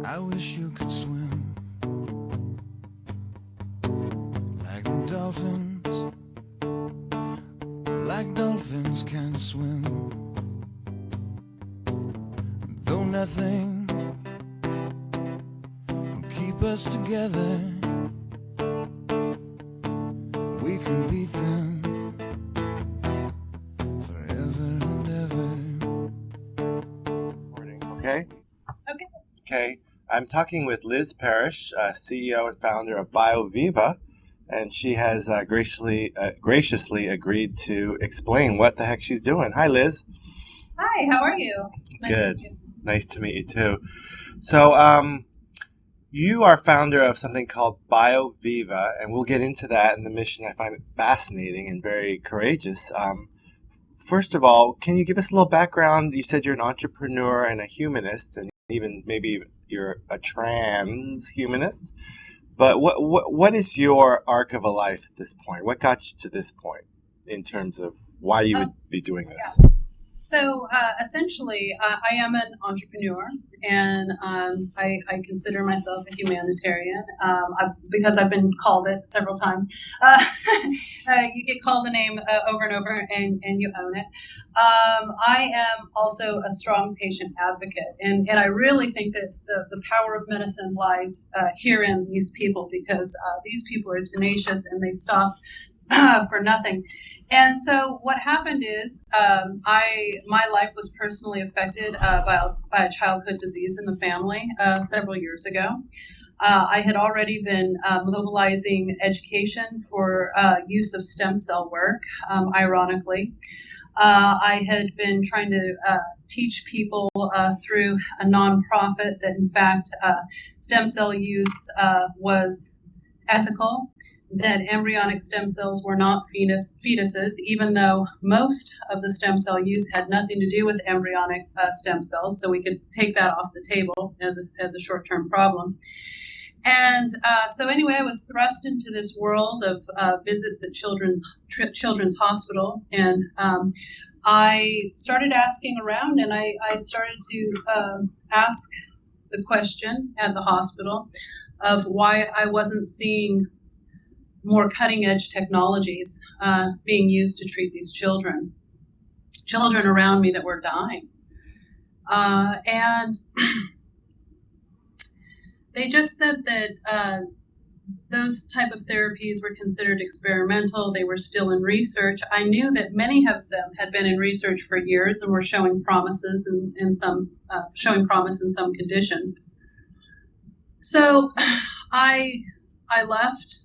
I wish you could swim like the dolphins, like dolphins can swim. Though nothing will keep us together, we can beat them forever and ever. Morning. Okay. Okay. Okay. I'm talking with Liz Parish, CEO and founder of Bioviva, and she has graciously agreed to explain what the heck she's doing. Hi, Liz. Hi, how are you? It's nice Good. to meet you. Nice to meet you too. So, you are founder of something called Bioviva, and we'll get into that and the mission. I find it fascinating and very courageous. First of all, can you give us a little background? You said you're an entrepreneur and a humanist, and even maybe you're a transhumanist. But what is your arc of a life at this point? What got you to this point in terms of why you would be doing this? Yeah. So essentially, I am an entrepreneur, and I consider myself a humanitarian because I've been called it several times. You get called the name over and over, and you own it. I am also a strong patient advocate, and I really think that the power of medicine lies here in these people, because these people are tenacious and they stop for nothing. And so what happened is my life was personally affected by a childhood disease in the family several years ago. I had already been mobilizing education for use of stem cell work, ironically. I had been trying to teach people through a nonprofit that, in fact, stem cell use was ethical, that embryonic stem cells were not fetuses, even though most of the stem cell use had nothing to do with embryonic stem cells, so we could take that off the table as a short-term problem. And so anyway, I was thrust into this world of visits at Children's Hospital, and I started asking around, and I started to ask the question at the hospital of why I wasn't seeing more cutting-edge technologies being used to treat these children around me that were dying. And they just said that those type of therapies were considered experimental. They were still in research. I knew that many of them had been in research for years and were showing promises showing promise in some conditions. So I left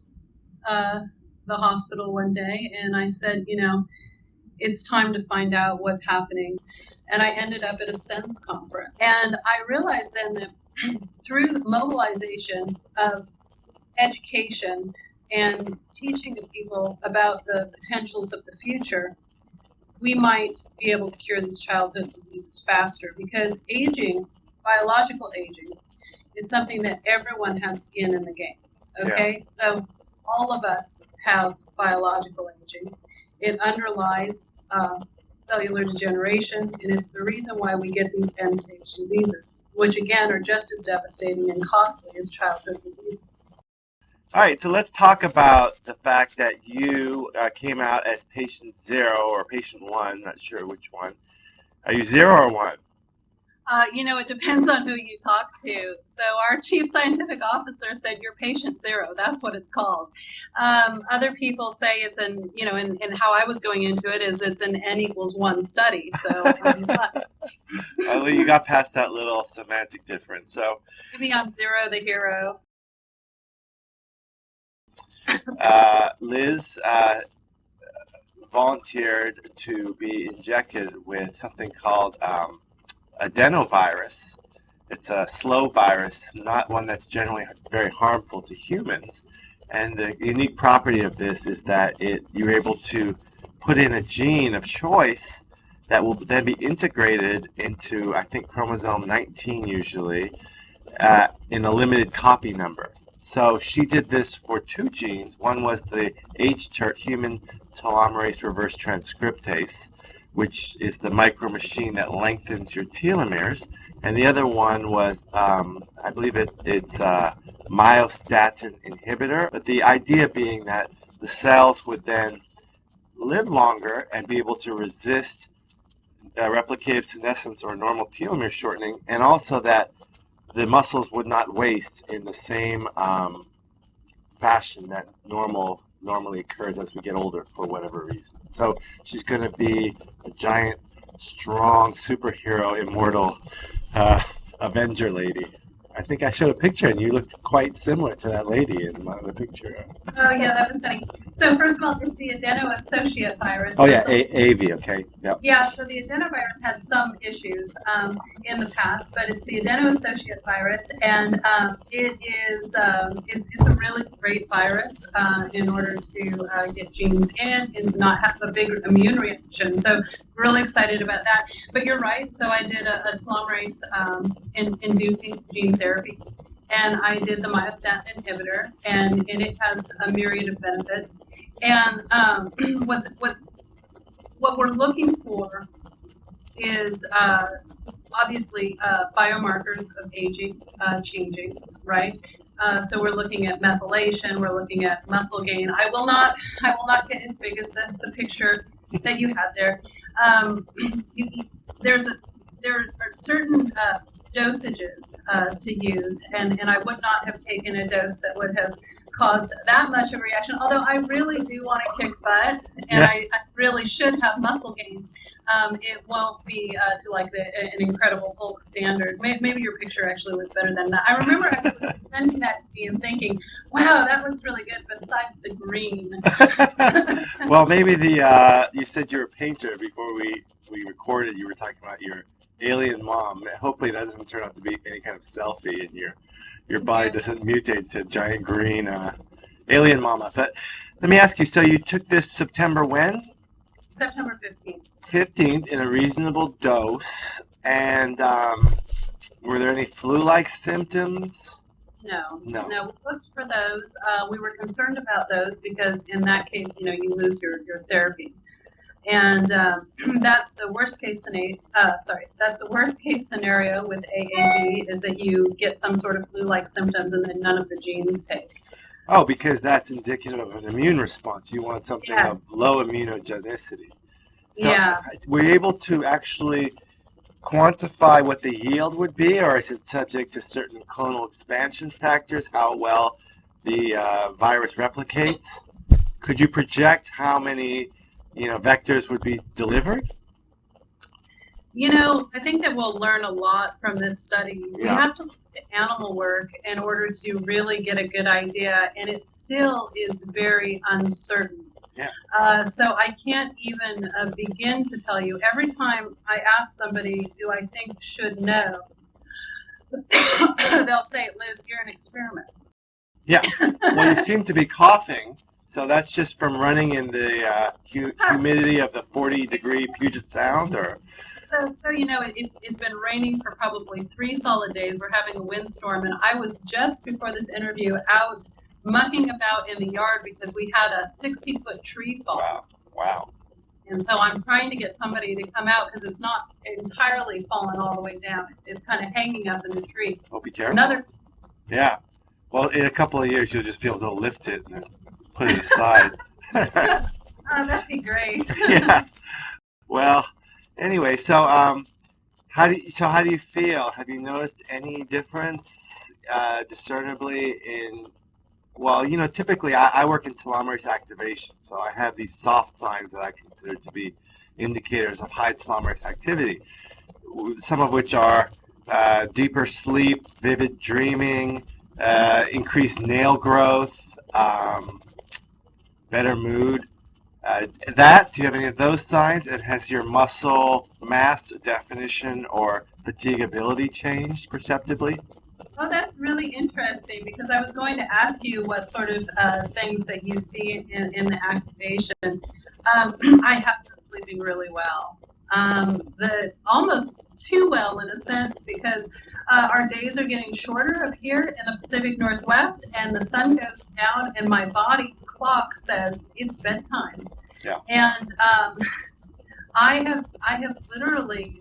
the hospital one day, and I said, it's time to find out what's happening. And I ended up at a SENS conference. And I realized then that through the mobilization of education and teaching of people about the potentials of the future, we might be able to cure these childhood diseases faster, because biological aging, is something that everyone has skin in the game. Okay? Yeah. So all of us have biological aging. It underlies cellular degeneration, and it's the reason why we get these end-stage diseases, which again are just as devastating and costly as childhood diseases. All right, so let's talk about the fact that you came out as patient 0 or patient 1, not sure which one. Are you 0 or 1? It depends on who you talk to. So our chief scientific officer said you're patient 0. That's what it's called. Other people say it's and how I was going into it is it's an N=1 study. So well, you got past that little semantic difference. So maybe I'm 0, the hero. Liz volunteered to be injected with something called adenovirus. It's a slow virus, not one that's generally very harmful to humans. And the unique property of this is that you're able to put in a gene of choice that will then be integrated into, I think, chromosome 19 usually, in a limited copy number. So she did this for 2 genes. One was the hTERT, human telomerase reverse transcriptase, which is the micro machine that lengthens your telomeres. And the other one was, I believe it's myostatin inhibitor. But the idea being that the cells would then live longer and be able to resist replicative senescence or normal telomere shortening, and also that the muscles would not waste in the same fashion that normally occurs as we get older for whatever reason. So she's going to be a giant, strong, superhero, immortal Avenger lady. I think I showed a picture, and you looked quite similar to that lady in the picture. Oh, yeah, that was funny. So first of all, it's the adeno-associated virus. Oh, So yeah, it's AV, okay. Yep. Yeah, so the adenovirus had some issues in the past, but it's the adeno-associated virus, and it's a really great virus in order to get genes in and to not have a big immune reaction. So really excited about that. But you're right. So I did a telomerase inducing gene therapy, and I did the myostatin inhibitor, and it has a myriad of benefits. And what we're looking for is obviously biomarkers of aging changing, right? So we're looking at methylation, we're looking at muscle gain. I will not get as big as the picture that you had there. There are certain dosages to use, and I would not have taken a dose that would have caused that much of a reaction, although I really do want to kick butt, and I really should have muscle gain. It won't be to like an incredible Hulk standard. Maybe your picture actually was better than that. I remember actually sending that to me and thinking, wow, that looks really good besides the green. Well, maybe you said you're a painter before we recorded. You were talking about your alien mom. Hopefully that doesn't turn out to be any kind of selfie, and your body doesn't mutate to giant green alien mama. But let me ask you, so you took this September when? September 15th. 15th in a reasonable dose, and were there any flu-like symptoms? No. We looked for those. We were concerned about those because in that case, you lose your therapy. And that's the worst case scenario. That's the worst case scenario with AAV is that you get some sort of flu-like symptoms and then none of the genes take. Oh, because that's indicative of an immune response. You want something of low immunogenicity. So were you able to actually quantify what the yield would be, or is it subject to certain clonal expansion factors, how well the virus replicates? Could you project how many vectors would be delivered? I think that we'll learn a lot from this study. We have to look at animal work in order to really get a good idea, and it still is very uncertain. So I can't even begin to tell you. Every time I ask somebody, do I think should know, they'll say, Liz, you're an experiment. Yeah. Well, you seem to be coughing. So that's just from running in the humidity of the 40-degree Puget Sound, or? So it's been raining for probably 3 solid days. We're having a windstorm, and I was just before this interview out mucking about in the yard because we had a 60-foot tree fall. Wow. And so I'm trying to get somebody to come out because it's not entirely fallen all the way down. It's kind of hanging up in the tree. Oh, be careful. Yeah. Well, in a couple of years, you'll just be able to lift it and then put it aside. That'd be great. Yeah. Well, anyway, so how do you feel? Have you noticed any difference discernibly in? Well, typically I work in telomerase activation, so I have these soft signs that I consider to be indicators of high telomerase activity. Some of which are deeper sleep, vivid dreaming, increased nail growth. Better mood. Do you have any of those signs? And has your muscle mass definition or fatigability changed perceptibly? Oh, that's really interesting because I was going to ask you what sort of things that you see in the activation. I have been sleeping really well. Almost too well in a sense because our days are getting shorter up here in the Pacific Northwest, and the sun goes down, and my body's clock says it's bedtime. Yeah. And I have literally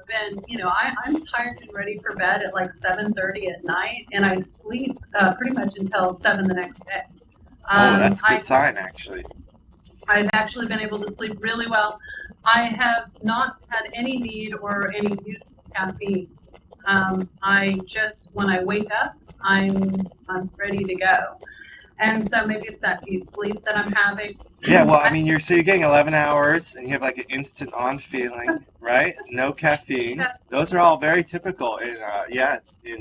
been, I'm tired and ready for bed at like 7:30 at night, and I sleep pretty much until 7 the next day. Oh, that's a good sign, actually. I've actually been able to sleep really well. I have not had any need or any use of caffeine. I just, when I wake up, I'm ready to go. And so maybe it's that deep sleep that I'm having. Yeah, well, I mean, you're getting 11 hours, and you have like an instant on feeling, right? No caffeine. Those are all very typical in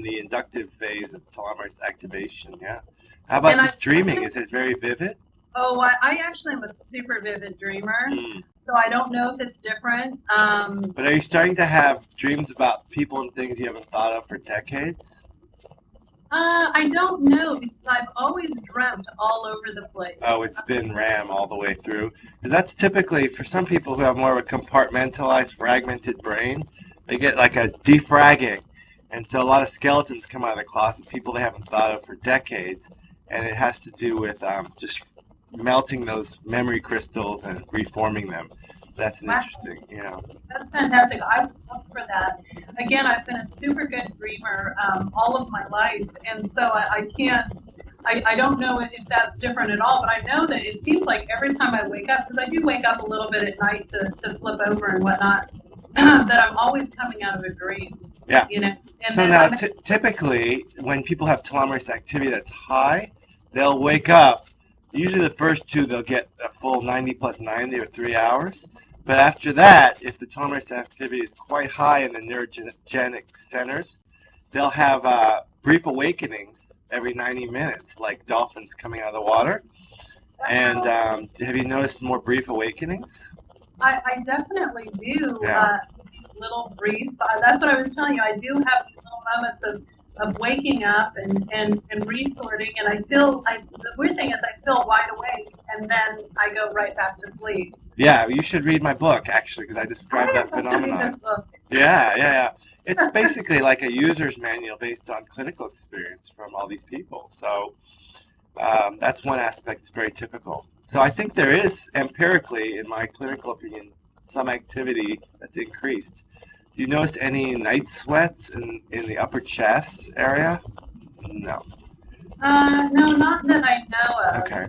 the inductive phase of telomerase activation. Yeah. How about the dreaming? Is it very vivid? Oh, I actually am a super vivid dreamer, so I don't know if it's different. But are you starting to have dreams about people and things you haven't thought of for decades? I don't know, because I've always dreamt all over the place. Oh, it's been RAM all the way through. Because that's typically, for some people who have more of a compartmentalized, fragmented brain, they get like a defragging. And so a lot of skeletons come out of the closet, people they haven't thought of for decades. And it has to do with just melting those memory crystals and reforming them. That's interesting, That's fantastic. I would look for that. Again, I've been a super good dreamer all of my life, and so I can't. I don't know if that's different at all, but I know that it seems like every time I wake up, because I do wake up a little bit at night to flip over and whatnot, that I'm always coming out of a dream. Yeah. And so now, typically, when people have telomerase activity that's high, they'll wake up. Usually the first two, they'll get a full 90 plus 90 or 3 hours. But after that, if the telomerase activity is quite high in the neurogenic centers, they'll have brief awakenings every 90 minutes, like dolphins coming out of the water. And have you noticed more brief awakenings? I definitely do. Yeah. These little brief, that's what I was telling you. I do have these little moments of waking up and resorting, and the weird thing is I feel wide awake, and then I go right back to sleep. Yeah, you should read my book, actually, because I describe that phenomenon. Yeah. It's basically like a user's manual based on clinical experience from all these people. So that's one aspect that's very typical. So I think there is, empirically, in my clinical opinion, some activity that's increased. Do you notice any night sweats in the upper chest area? No. No, not that I know of. Okay.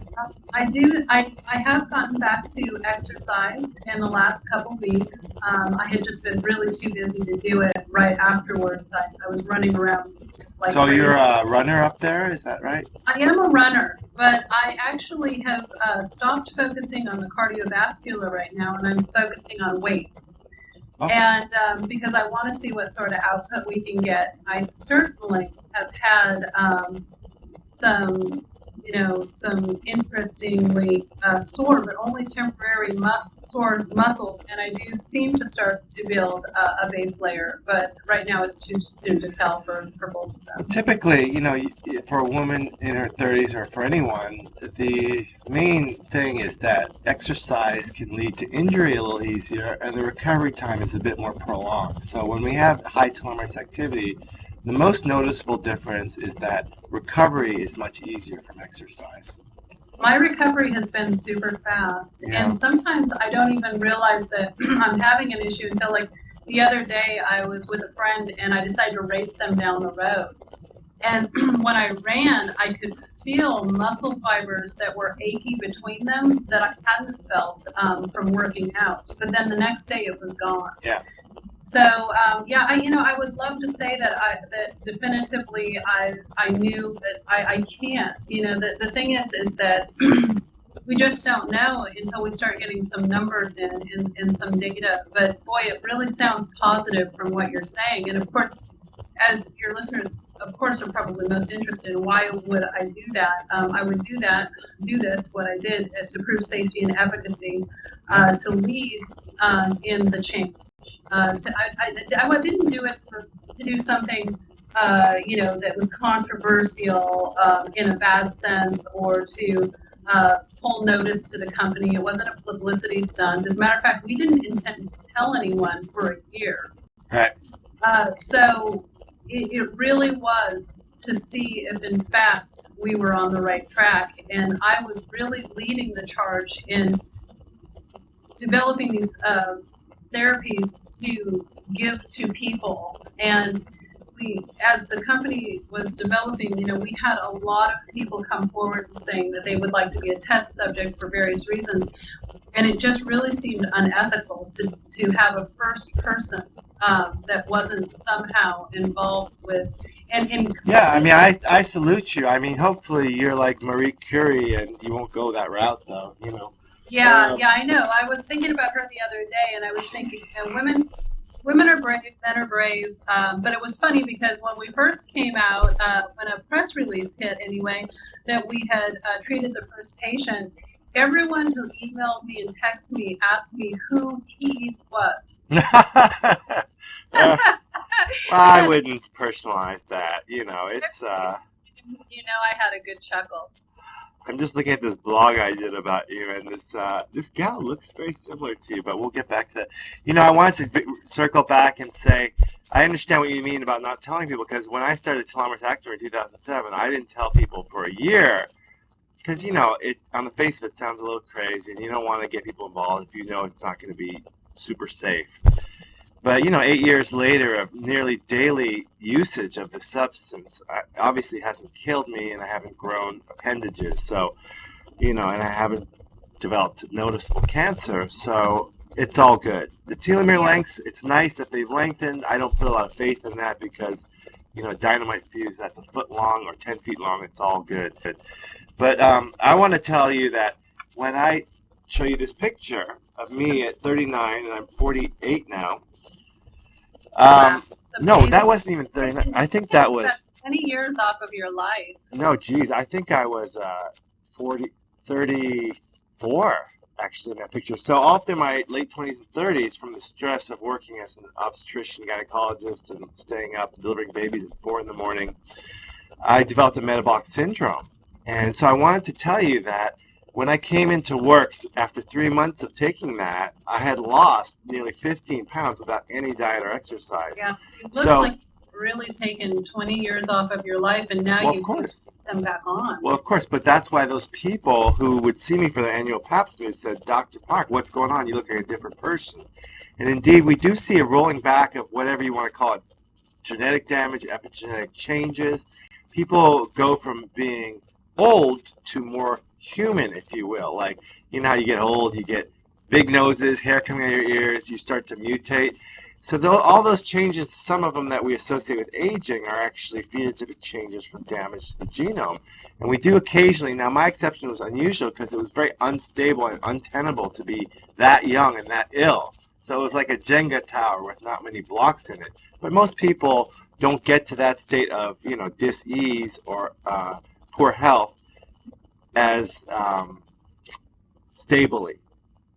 I do. I have gotten back to exercise in the last couple weeks. I had just been really too busy to do it right afterwards. I was running around like So crazy. you're a runner up there, is that right? I am a runner, but I actually have stopped focusing on the cardiovascular right now, and I'm focusing on weights. Okay. And because I want to see what sort of output we can get. I certainly have had some interestingly sore, but only temporary sore muscles, and I do seem to start to build a base layer, but right now it's too soon to tell for both of them. Typically, for a woman in her 30s or for anyone, the main thing is that exercise can lead to injury a little easier, and the recovery time is a bit more prolonged. So when we have high telomerase activity, the most noticeable difference is that recovery is much easier from exercise. My recovery has been super fast, Yeah. and sometimes I don't even realize that I'm having an issue until, like, the other day I was with a friend and I decided to race them down the road. And when I ran, I could feel muscle fibers that were achy between them that I hadn't felt from working out. But then the next day it was gone. Yeah. So I would love to say that definitively I knew that I can't. The thing is that we just don't know until we start getting some numbers in some data. But boy, it really sounds positive from what you're saying. And of course, as your listeners, of course, are probably most interested in why would I do that? I would do this, what I did to prove safety and efficacy, to lead in the change. I didn't do it to do something, that was controversial in a bad sense, or to pull notice to the company. It wasn't a publicity stunt. As a matter of fact, we didn't intend to tell anyone for a year. Right. So it really was to see if, in fact, we were on the right track. And I was really leading the charge in developing these therapies to give to people. And we, as the company was developing, we had a lot of people come forward and saying that they would like to be a test subject for various reasons. And it just really seemed unethical to have a first person that wasn't somehow involved with. Yeah, I mean, I salute you. I mean, hopefully you're like Marie Curie and you won't go that route, though. Yeah, I know. I was thinking about her the other day, and I was thinking, women are brave, men are brave. But it was funny because when we first came out, when a press release hit anyway, that we had treated the first patient, everyone who emailed me and texted me asked me who he was. I wouldn't personalize that. It's. I had a good chuckle. I'm just looking at this blog I did about you, and this gal looks very similar to you, but we'll get back to that. I wanted to circle back and say, I understand what you mean about not telling people, because when I started Telomerase Actor in 2007, I didn't tell people for a year, because, it on the face of it sounds a little crazy, and you don't want to get people involved if you know it's not going to be super safe. But, 8 years later of nearly daily usage of the substance, obviously hasn't killed me, and I haven't grown appendages, so, and I haven't developed noticeable cancer, so it's all good. The telomere lengths, it's nice that they've lengthened. I don't put a lot of faith in that because, a dynamite fuse that's a foot long or 10 feet long, it's all good. But I want to tell you that when I show you this picture of me at 39, and I'm 48 now, no, that wasn't even 39. I think that was 20 years off of your life. No, geez, I think I was 34 actually in that picture. So all through my late 20s and 30s, from the stress of working as an obstetrician, gynecologist, and staying up delivering babies at 4 in the morning, I developed a metabolic syndrome. And so I wanted to tell you that when I came into work after 3 months of taking that, I had lost nearly 15 pounds without any diet or exercise. Yeah, it looked like you've really taken 20 years off of your life, and now you've put them back on. Well, of course, but that's why those people who would see me for their annual pap smear said, Dr. Park, what's going on? You look like a different person. And indeed, we do see a rolling back of whatever you want to call it, genetic damage, epigenetic changes. People go from being old to more human, if you will. Like, how you get old, you get big noses, hair coming out of your ears, you start to mutate. So all those changes, some of them that we associate with aging, are actually phenotypic changes from damage to the genome. And we do occasionally, now my exception was unusual because it was very unstable and untenable to be that young and that ill. So it was like a Jenga tower with not many blocks in it. But most people don't get to that state of, dis-ease or poor health as stably.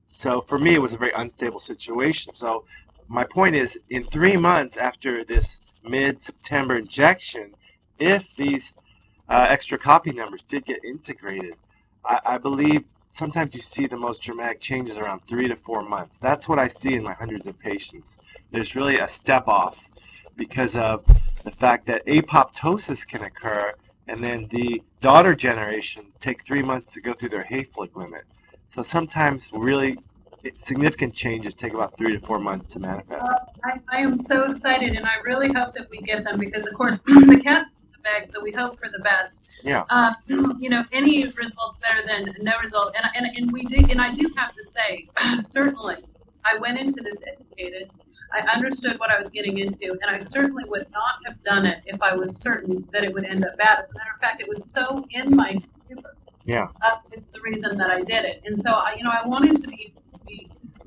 So for me, it was a very unstable situation. So my point is, in 3 months after this mid-September injection, if these extra copy numbers did get integrated, I believe sometimes you see the most dramatic changes around 3 to 4 months. That's what I see in my hundreds of patients. There's really a step off because of the fact that apoptosis can occur, and then the daughter generations take 3 months to go through their Hayflick limit. So sometimes really significant changes take about 3 to 4 months to manifest. I am so excited, and I really hope that we get them because, of course, the cat's in the bag, so we hope for the best. Yeah. Any result's better than no result, and we do. And I do have to say, certainly, I went into this educated. I understood what I was getting into, and I certainly would not have done it if I was certain that it would end up bad. As a matter of fact, it was so in my favor. Yeah. It's the reason that I did it. And so, I wanted to be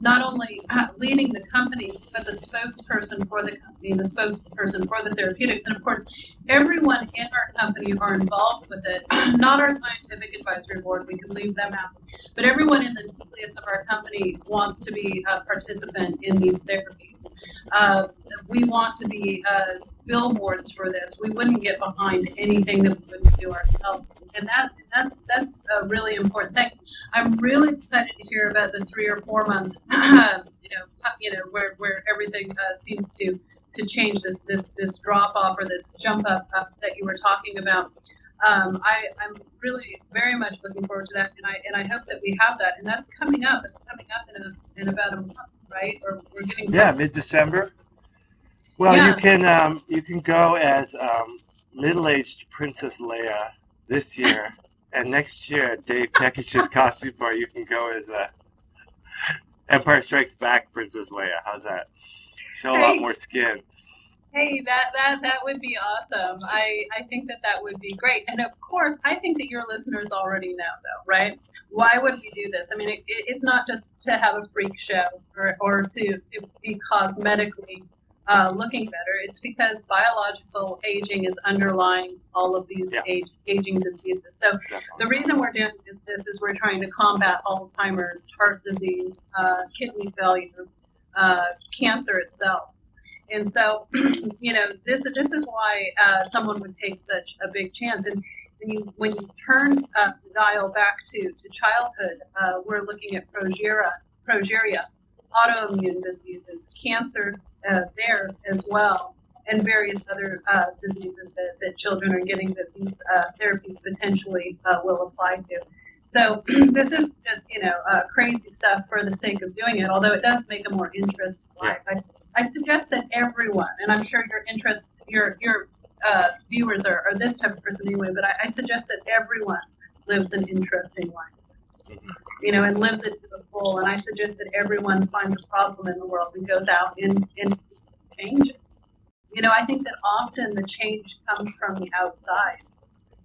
not only leading the company, but the spokesperson for the company, the spokesperson for the therapeutics. And of course, everyone in our company are involved with it, not our scientific advisory board, we can leave them out, but everyone in the nucleus of our company wants to be a participant in these therapies. We want to be billboards for this. We wouldn't get behind anything that we wouldn't do ourselves. And that's a really important thing. I'm really excited to hear about the 3 or 4 month, where everything seems to change, this drop off or this jump up that you were talking about. I'm really very much looking forward to that, and I hope that we have that. And that's coming up. It's coming up in about a month. right? Or we're getting Yeah, mid-December. Well, Yeah. you can go as middle-aged Princess Leia this year, and next year at Dave Pekish's costume party, you can go as Empire Strikes Back Princess Leia. How's that? Show a lot Hey, more skin. hey, that would be awesome. I think that would be great. And of course, I think that your listeners already know, though, right? Why would we do this? I mean, it's not just to have a freak show or to be cosmetically looking better. It's because biological aging is underlying all of these Yeah, aging diseases. So the definitely. reason we're doing this is we're trying to combat Alzheimer's, heart disease, kidney failure, cancer itself. And so, this is why someone would take such a big chance. And when you turn the dial back to childhood, we're looking at progeria, autoimmune diseases, cancer there as well, and various other diseases that children are getting that these therapies potentially will apply to. So this is just crazy stuff for the sake of doing it. Although it does make a more interesting Yeah, life. I suggest that everyone, and I'm sure your viewers are this type of person anyway, but I suggest that everyone lives an interesting life, hmm and lives it to the full. And I suggest that everyone finds a problem in the world and goes out and change it. I think that often the change comes from the outside.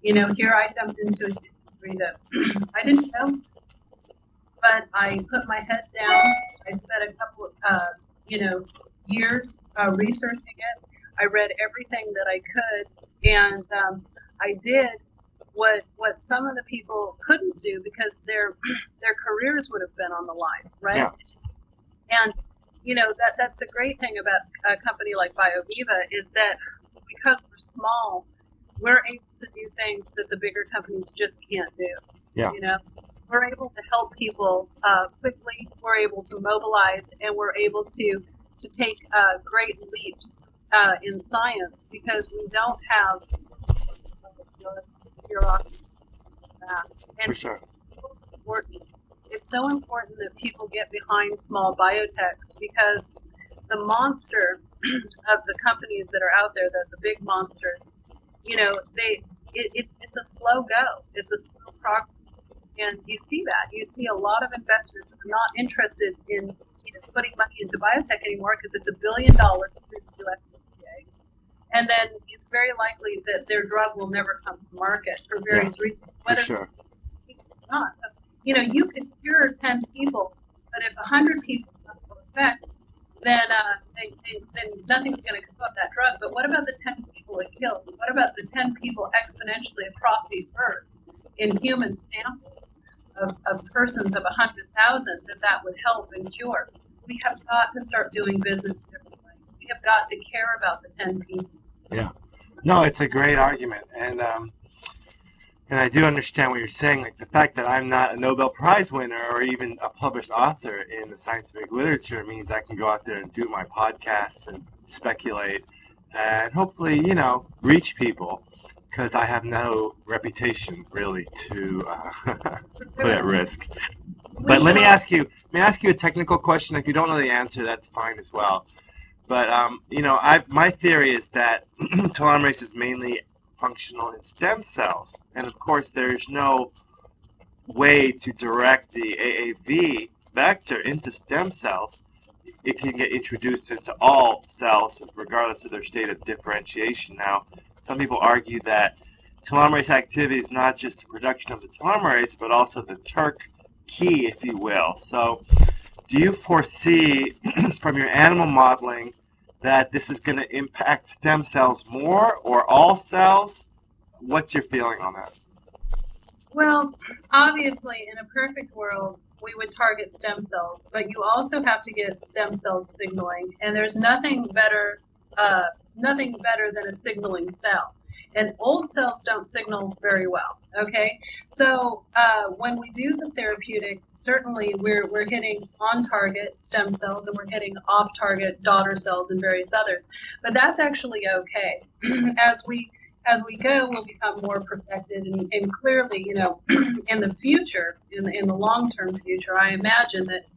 Here I jumped into an industry that I didn't know, but I put my head down. I spent a couple years researching it. I read everything that I could, and I did what some of the people couldn't do because their careers would have been on the line, right? yeah, And that's the great thing about a company like Bioviva is that because we're small, we're able to do things that the bigger companies just can't do. yeah, We're able to help people quickly. We're able to mobilize, and we're able to take great leaps in science because we don't have bureaucracy. And for sure. it's so important. It's so important that people get behind small biotechs because the monster of the companies that are out there, the big monsters, it's a slow go. It's a slow progress. And you see that. You see a lot of investors not interested in putting money into biotech anymore because it's $1 billion through the US FDA. And then it's very likely that their drug will never come to market for Yeah, various reasons, for whether sure. it's not. So, you could cure 10 people, but if 100 people have no effect, then nothing's going to come up that drug. But what about the 10 people it killed? What about the 10 people exponentially across the earth in human samples of persons of 100,000 that would help and cure? We have got to start doing business differently. We have got to care about the 10 people. Yeah. No, it's a great argument, and I do understand what you're saying. Like the fact that I'm not a Nobel Prize winner or even a published author in the scientific literature means I can go out there and do my podcasts and speculate and hopefully, reach people because I have no reputation really to put at risk. But We let me ask you a technical question. If you don't know the answer, that's fine as well. But my theory is that telomerase is mainly functional in stem cells, and of course, there's no way to direct the AAV vector into stem cells. It can get introduced into all cells, regardless of their state of differentiation. Now, some people argue that telomerase activity is not just the production of the telomerase, but also the TERT key, if you will. So, do you foresee from your animal modeling that this is going to impact stem cells more or all cells? What's your feeling on that? Well, obviously, in a perfect world, we would target stem cells, but you also have to get stem cell signaling, and there's nothing better than a signaling cell. And old cells don't signal very well. Okay, so when we do the therapeutics, certainly we're hitting on-target stem cells and we're hitting off-target daughter cells and various others, but that's actually okay. As we go, we'll become more perfected, and clearly, in the future, in the long-term future, I imagine that,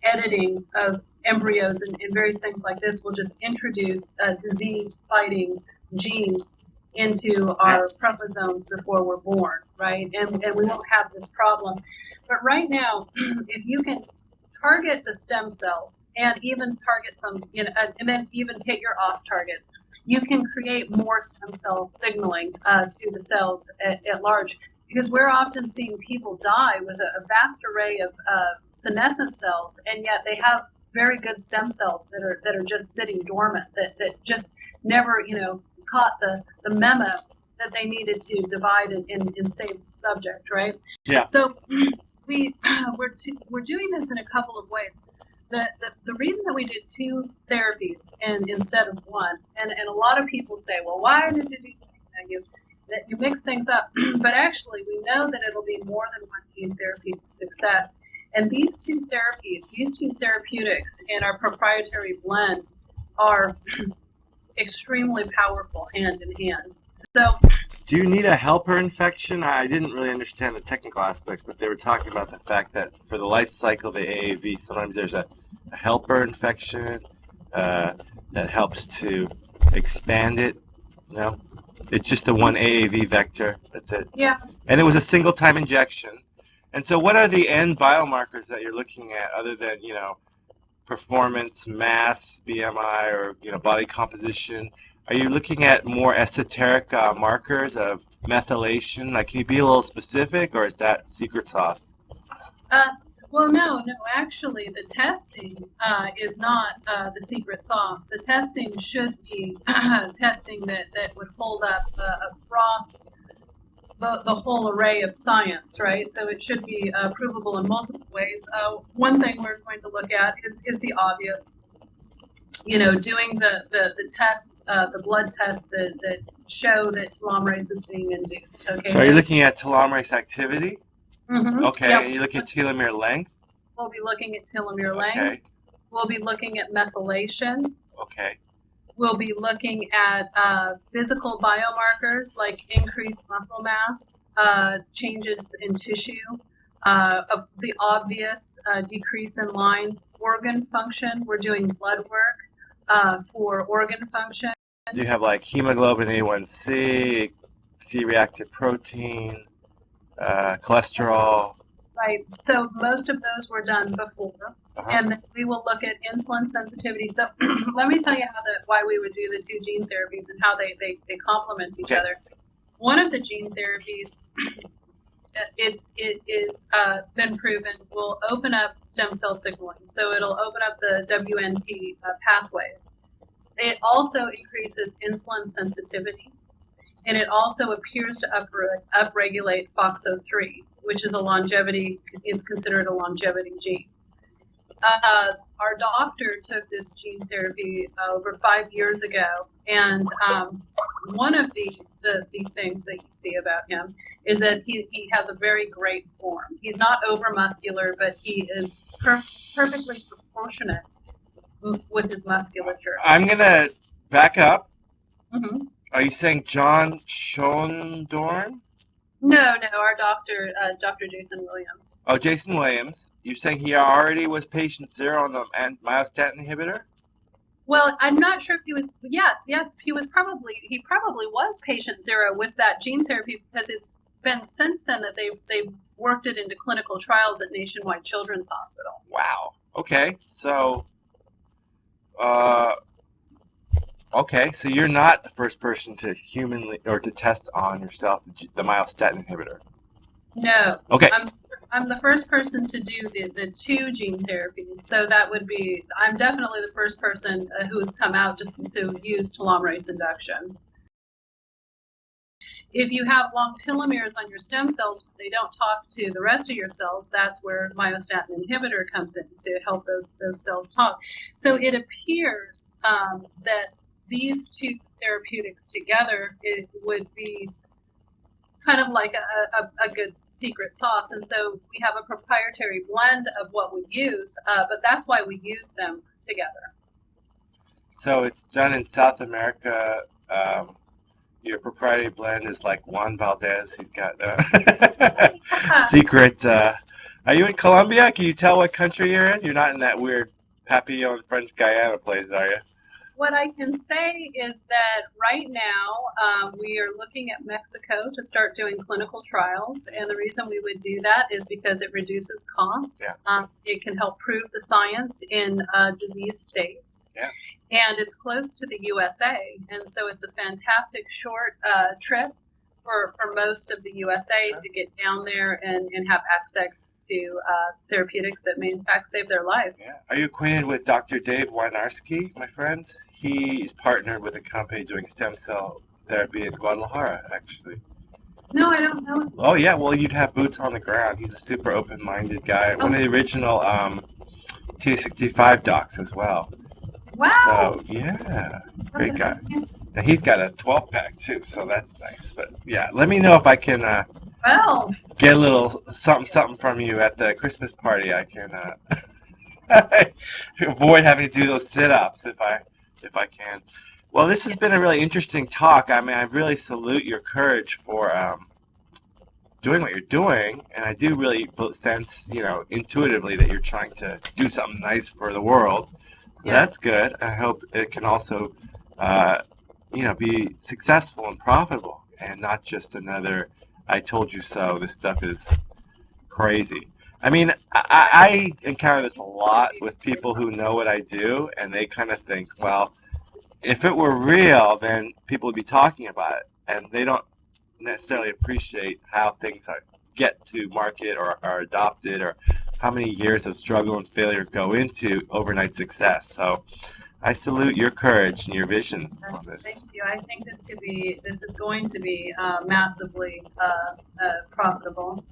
editing of embryos and various things like this will just introduce disease-fighting genes into our chromosomes before we're born, right? And we won't have this problem. But right now, if you can target the stem cells and even target some, and then even hit your off targets, you can create more stem cell signaling to the cells at large. Because we're often seeing people die with a vast array of senescent cells, and yet they have very good stem cells that are just sitting dormant, that just never, caught the memo that they needed to divide and save the subject, right? Yeah. So we're doing this in a couple of ways. The reason that we did 2 therapies instead of 1, and a lot of people say, well, why did you do that? You mix things up, but actually we know that it'll be more than 1 gene therapy success. And these 2 therapies, these 2 therapeutics in our proprietary blend are extremely powerful hand in hand. So, do you need a helper infection? I didn't really understand the technical aspects, but they were talking about the fact that for the life cycle of the AAV, sometimes there's a helper infection that helps to expand it. No, it's just the one AAV vector. That's it. Yeah. And it was a single time injection. And so what are the end biomarkers that you're looking at other than, performance, mass, BMI, or, body composition? Are you looking at more esoteric markers of methylation? Like, can you be a little specific, or is that secret sauce? Well, no. Actually, the testing is not the secret sauce. The testing should be testing that would hold up across the whole array of science, right? So it should be provable in multiple ways. One thing we're going to look at is the obvious. Doing the tests, the blood tests that show that telomerase is being induced. Okay. So are you looking at telomerase activity? Mm-hmm. Okay. Yep. And you looking at telomere length? We'll be looking at telomere length. Okay. We'll be looking at methylation. Okay. We'll be looking at physical biomarkers like increased muscle mass, changes in tissue, of the obvious decrease in lines, organ function. We're doing blood work for organ function. Do you have like hemoglobin A1C, C-reactive protein, cholesterol? Right. So most of those were done before. And then we will look at insulin sensitivity. So let me tell you why we would do the 2 gene therapies and how they complement each other. One of the gene therapies, it is been proven, will open up stem cell signaling. So it'll open up the WNT pathways. It also increases insulin sensitivity, and it also appears to upregulate FOXO3, which is it's considered a longevity gene. Our doctor took this gene therapy over 5 years ago, and one of the things that you see about him is that he has a very great form. He's not over muscular, but he is perfectly proportionate with his musculature. I'm gonna back up. Mm-hmm. Are you saying John Schondorn? No, our doctor, Dr. Jason Williams. Oh, Jason Williams. You're saying he already was patient 0 on the myostatin inhibitor? Well, I'm not sure if he was. Yes, he probably was patient 0 with that gene therapy, because it's been since then that they've worked it into clinical trials at Nationwide Children's Hospital. Wow. Okay. So, so you're not the first person to humanly or to test on yourself the myostatin inhibitor. No. Okay. I'm the first person to do the 2 gene therapies. So that would be, I'm definitely the first person who has come out just to use telomerase induction. If you have long telomeres on your stem cells, but they don't talk to the rest of your cells, that's where myostatin inhibitor comes in to help those cells talk. So it appears that these 2 therapeutics together, it would be kind of like a good secret sauce. And so we have a proprietary blend of what we use, but that's why we use them together. So it's done in South America. Your proprietary blend is like Juan Valdez. He's got secret Are you in Colombia? Can you tell what country you're in? You're not in that weird Papillon French Guiana place, are you? What I can say is that right now we are looking at Mexico to start doing clinical trials. And the reason we would do that is because it reduces costs. It can help prove the science in disease states. Yeah. And it's close to the USA. And so it's a fantastic short trip for most of the USA Sure. to get down there and have access to therapeutics that may in fact save their life. Yeah. Are you acquainted with Dr. Dave Wynarski, my friend? He is partnered with a company doing stem cell therapy in Guadalajara, actually. No, I don't know. Oh, yeah. Well, you'd have boots on the ground. He's a super open-minded guy. One of the original TA-65 docs as well. Wow. So, yeah. Great guy. Now, he's got a 12-pack, too, so that's nice. But, yeah, let me know if I can Well, get a little something from you at the Christmas party. I can avoid having to do those sit-ups if I can. Well, this has been a really interesting talk. I mean, I really salute your courage for doing what you're doing, and I do really sense, intuitively that you're trying to do something nice for the world. So that's good. I hope it can also, be successful and profitable, and not just another "I told you so." This stuff is crazy. I mean, I encounter this a lot with people who know what I do, and they kind of think, well, if it were real, then people would be talking about it, and they don't necessarily appreciate how things get to market or are adopted, or how many years of struggle and failure go into overnight success. So I salute your courage and your vision on this. Thank you. I think this is going to be massively profitable,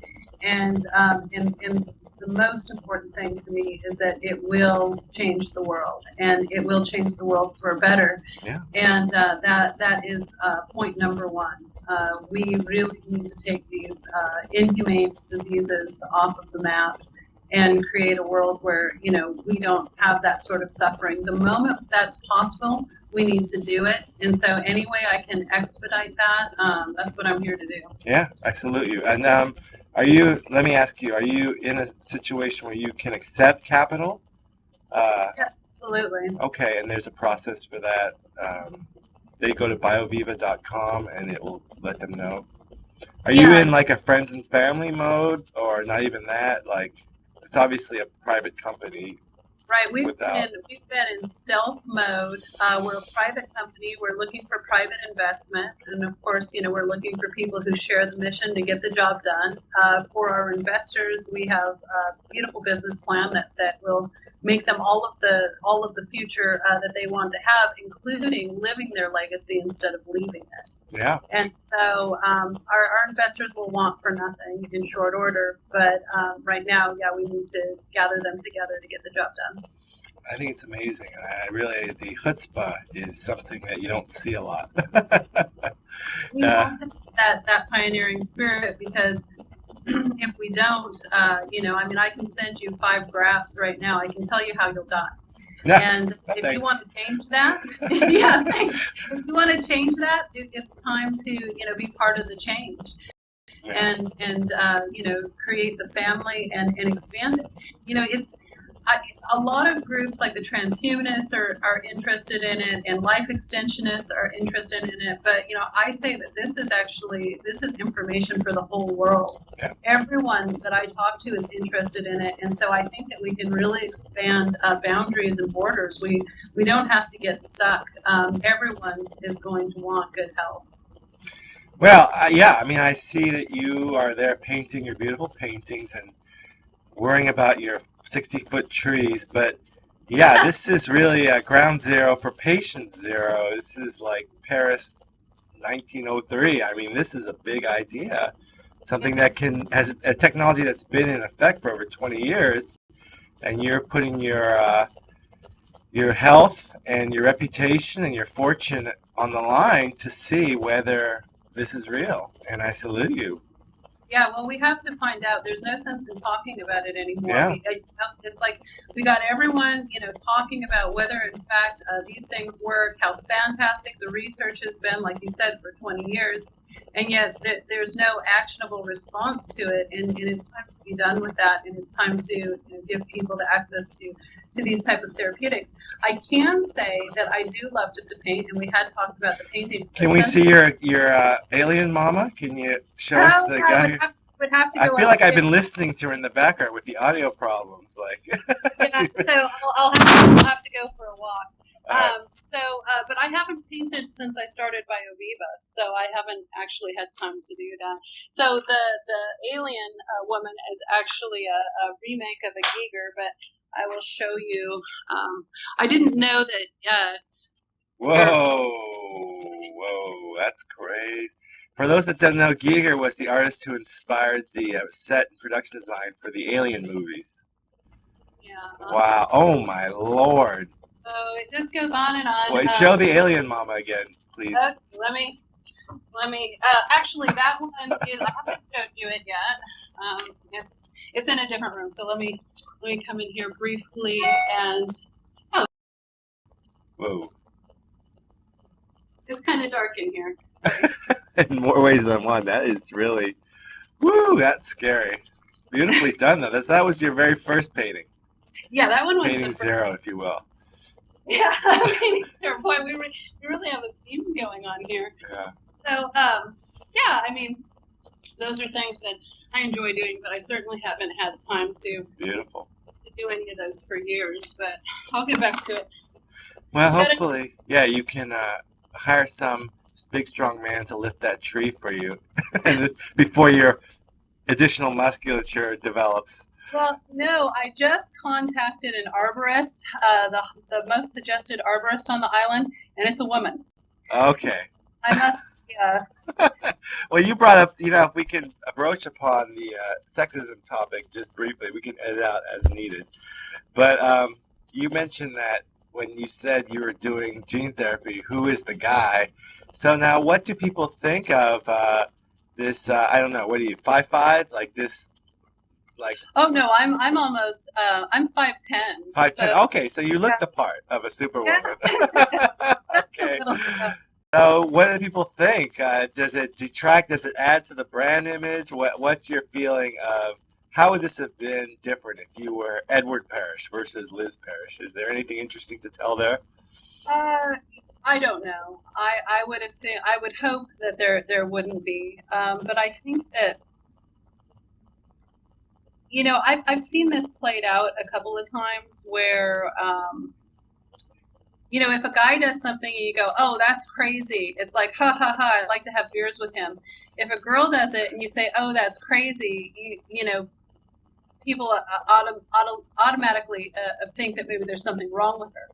and the most important thing to me is that it will change the world, and it will change the world for better. Yeah. And that is point number one. We really need to take these inhumane diseases off of the map and create a world where, we don't have that sort of suffering. The moment that's possible, we need to do it. And so any way I can expedite that, that's what I'm here to do. Yeah, I salute you. And let me ask you, are you in a situation where you can accept capital? Yeah, absolutely. Okay, and there's a process for that. They go to bioviva.com and it will let them know. Are you in like a friends and family mode, or not even that? Like, it's obviously a private company. Right, we've been in stealth mode. We're a private company. We're looking for private investment, and of course, we're looking for people who share the mission to get the job done. For our investors, we have a beautiful business plan that will make them all of the future that they want to have, including living their legacy instead of leaving it. Yeah. And so our investors will want for nothing in short order, but right now, we need to gather them together to get the job done. I think it's amazing. The chutzpah is something that you don't see a lot. We have that pioneering spirit, because if we don't, I can send you 5 graphs right now. I can tell you how you'll die. And if you want to change that, thanks. If you want to change that, it's time to be part of the change, and create the family and expand it. It's a lot of groups like the transhumanists are interested in it, and life extensionists are interested in it. But I say that this is information for the whole world. Yeah. Everyone that I talk to is interested in it, and so I think that we can really expand boundaries and borders. We don't have to get stuck. Everyone is going to want good health. Well, I see that you are there painting your beautiful paintings and worrying about your 60-foot trees, but this is really ground zero for patient zero. This is like Paris 1903. I mean, this is a big idea, something that has a technology that's been in effect for over 20 years, and you're putting your health and your reputation and your fortune on the line to see whether this is real, and I salute you. Yeah, well, we have to find out. There's no sense in talking about it anymore. Yeah. It's like we got everyone, talking about whether, in fact, these things work, how fantastic the research has been, like you said, for 20 years. and yet there's no actionable response to it, and it's time to be done with that, and it's time to give people the access to these type of therapeutics. I can say that I do love to paint, and we had talked about the painting. Can we see your alien mama? Can you show us the guy? Would have to I go feel like I've been upstairs. listening to her in the background with the audio problems. Like, Yeah, she's been, so I'll have to go for a walk. right. But I haven't painted since I started Bioviva, so I haven't actually had time to do that. So the alien woman is actually a remake of a Giger, but I will show you. I didn't know that. Whoa, that's crazy. For those that don't know, Giger was the artist who inspired the set and production design for the Alien movies. Yeah. Wow. Oh my lord. So it just goes on and on. Wait, show the alien mama again, please. Let me. Actually, that one is. I haven't showed you it yet. It's in a different room. So let me come in here briefly and. Oh. Whoa. It's kind of dark in here. In more ways than one. That is really, woo, that's scary. Beautifully done, though. That was your very first painting. Yeah, that one was Painting zero, if you will. Yeah, painting zero. Boy, we really have a theme going on here. Yeah. So, yeah, I mean, those are things that I enjoy doing, but I certainly haven't had time to Beautiful. do any of those for years. But I'll get back to it. Well, hopefully, yeah, you can hire some big strong man to lift that tree for you before your additional musculature develops. Well, no, I just contacted an arborist, the most suggested arborist on the island, and it's a woman. Okay. I must. Well, you brought up, if we can broach upon the sexism topic just briefly, we can edit out as needed. But you mentioned that when you said you were doing gene therapy, who is the guy? So now, what do people think of this? I don't know. What are you, 5'5"? Like this? Like? Oh no, I'm almost. I'm 5'10". 5'10". So, Okay, so you look the part of a superwoman. Yeah. Okay. So, what do people think? Does it detract? Does it add to the brand image? What's your feeling of how would this have been different if you were Edward Parish versus Liz Parish? Is there anything interesting to tell there? I don't know. I would assume. I would hope that there wouldn't be. But I think that I've seen this played out a couple of times where if a guy does something and you go, oh, that's crazy, it's like, ha ha ha, I'd like to have beers with him. If a girl does it and you say, oh, that's crazy, people automatically think that maybe there's something wrong with her.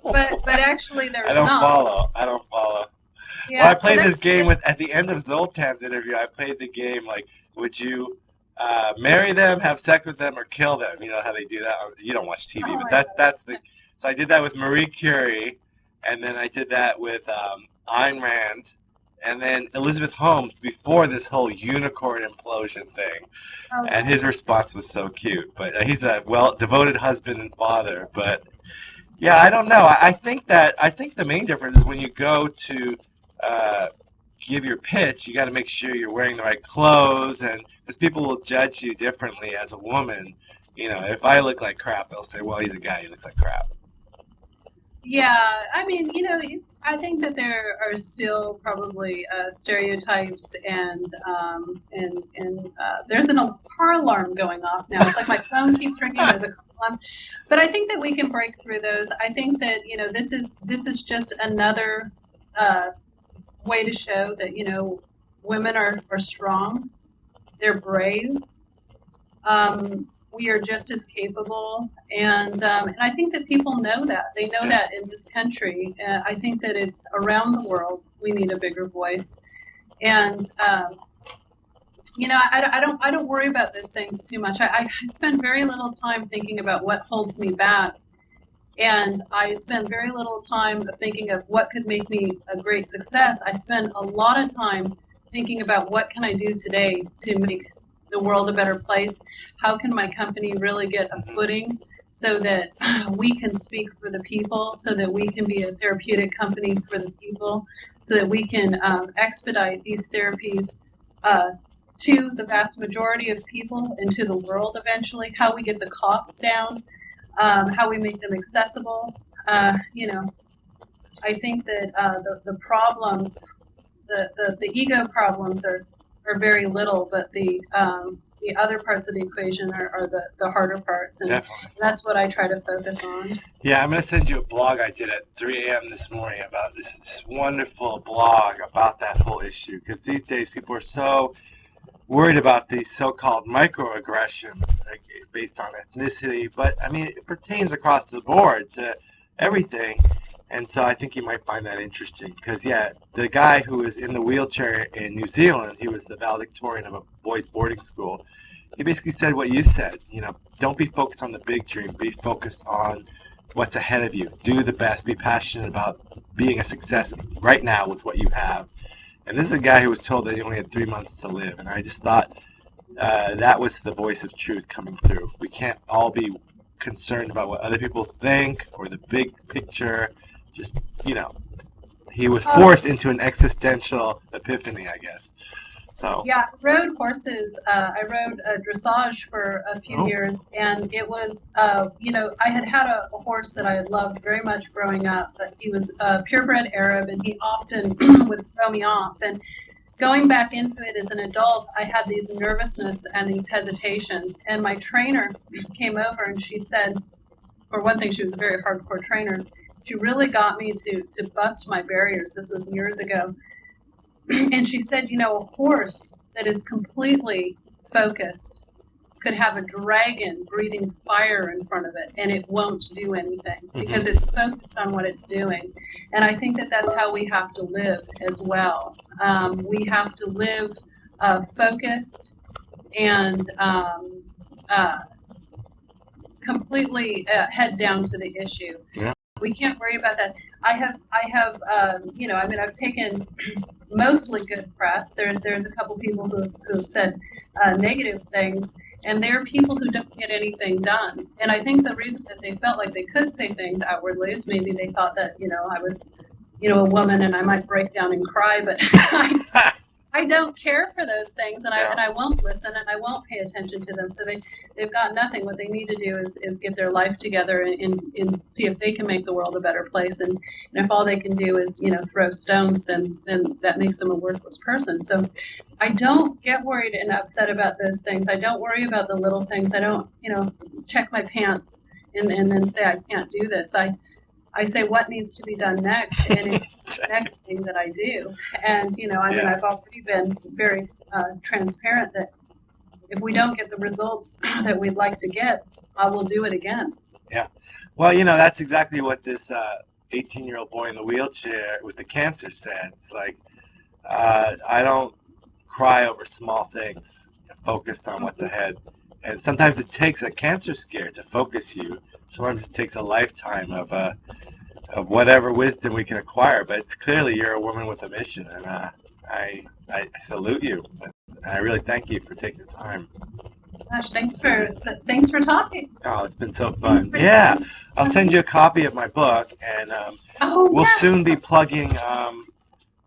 But actually there's not. I don't follow. Yeah, Well, I played this game at the end of Zoltan's interview. I played the game like, would you marry them, have sex with them, or kill them? You know how they do that. You don't watch TV, but that's the. So I did that with Marie Curie, and then I did that with Ayn Rand, and then Elizabeth Holmes before this whole unicorn implosion thing. Okay. And his response was so cute. But he's a devoted husband and father. But yeah, I don't know. I think the main difference is when you go to give your pitch, you got to make sure you're wearing the right clothes, and because people will judge you differently as a woman. If I look like crap, they'll say, well, he's a guy, he looks like crap. Yeah, I mean, I think that there are still probably stereotypes, and there's an car alarm going off now. It's like my phone keeps ringing. There's a car alarm, but I think that we can break through those. I think that this is just another way to show that women are strong, they're brave. We are just as capable, and I think that people know that. They know that in this country. I think that it's around the world. We need a bigger voice, and I don't worry about those things too much. I spend very little time thinking about what holds me back, and I spend very little time thinking of what could make me a great success. I spend a lot of time thinking about what can I do today to make the world a better place. How can my company really get a footing? so that we can speak for the people, so that we can be a therapeutic company for the people, so that we can expedite these therapies to the vast majority of people and to the world eventually, how we get the costs down, how we make them accessible. I think that the problems, the ego problems are very little, but the other parts of the equation are the harder parts, and Definitely. that's what I try to focus on. Yeah, I'm going to send you a blog I did at 3 a.m. this morning about this wonderful blog about that whole issue, because these days people are so worried about these so-called microaggressions based on ethnicity, but I mean, it pertains across the board to everything. And so I think you might find that interesting because, yeah, the guy who was in the wheelchair in New Zealand, he was the valedictorian of a boys' boarding school. He basically said what you said, don't be focused on the big dream, be focused on what's ahead of you. Do the best, be passionate about being a success right now with what you have. And this is a guy who was told that he only had 3 months to live. And I just thought that was the voice of truth coming through. We can't all be concerned about what other people think or the big picture. Just, he was forced into an existential epiphany, I guess. So yeah, I rode horses. I rode dressage for a few years, and it was, I had a horse that I had loved very much growing up, but he was a purebred Arab, and he often would throw me off. And going back into it as an adult, I had these nervousness and these hesitations. And my trainer came over, and she said, for one thing, she was a very hardcore trainer. She really got me to bust my barriers. This was years ago. And she said, a horse that is completely focused could have a dragon breathing fire in front of it, and it won't do anything because it's focused on what it's doing. And I think that that's how we have to live as well. We have to live focused and completely head down to the issue. Yeah. We can't worry about that. I've taken mostly good press. There's a couple people who have said negative things, and they're people who don't get anything done. And I think the reason that they felt like they could say things outwardly is maybe they thought that, I was, a woman and I might break down and cry, but I don't care for those things, and I won't listen, and I won't pay attention to them. So they've got nothing. What they need to do is get their life together and see if they can make the world a better place. And if all they can do is throw stones, then that makes them a worthless person. So I don't get worried and upset about those things. I don't worry about the little things. I don't check my pants and then say I can't do this. I say what needs to be done next, and it's the next thing that I do. And, I've already been very transparent that if we don't get the results that we'd like to get, I will do it again. Yeah. Well, that's exactly what this 18-year-old boy in the wheelchair with the cancer said. It's like, I don't cry over small things. I'm focused on what's ahead. And sometimes it takes a cancer scare to focus you. Sometimes it takes a lifetime of whatever wisdom we can acquire. But it's clearly you're a woman with a mission, and I salute you. And I really thank you for taking the time. Gosh, thanks for talking. Oh, it's been so fun. Yeah, I'll send you a copy of my book, and we'll soon be plugging.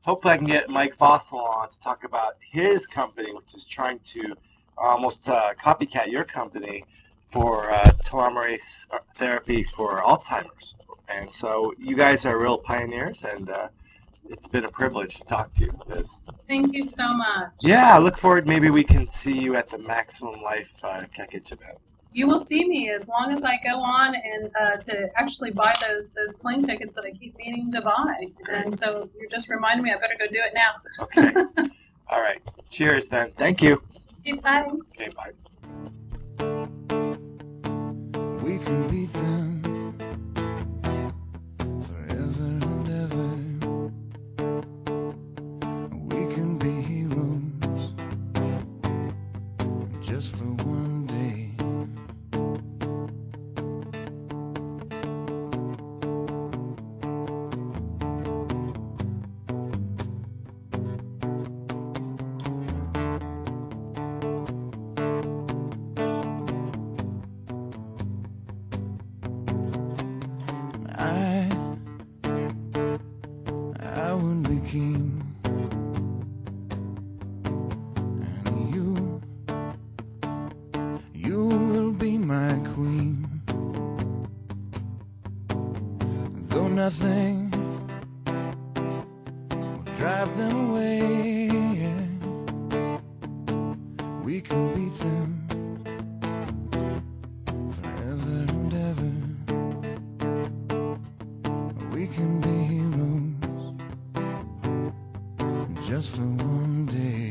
Hopefully, I can get Mike Fossil on to talk about his company, which is trying to almost copycat your company for telomerase therapy for Alzheimer's. And so you guys are real pioneers, and it's been a privilege to talk to you, Liz. Thank you so much. Yeah, I look forward. Maybe we can see you at the Maximum Life Kekich event. You will see me as long as I go on and to actually buy those plane tickets that I keep meaning to buy. And so you just reminded me I better go do it now. Okay. All right. Cheers then. Thank you. Okay, bye. Okay, bye. We can beat them forever and ever. We can be heroes just for one day. king. And you will be my queen. Though nothing will drive them away, yeah, we can beat them forever and ever. We can be heroes just for one day.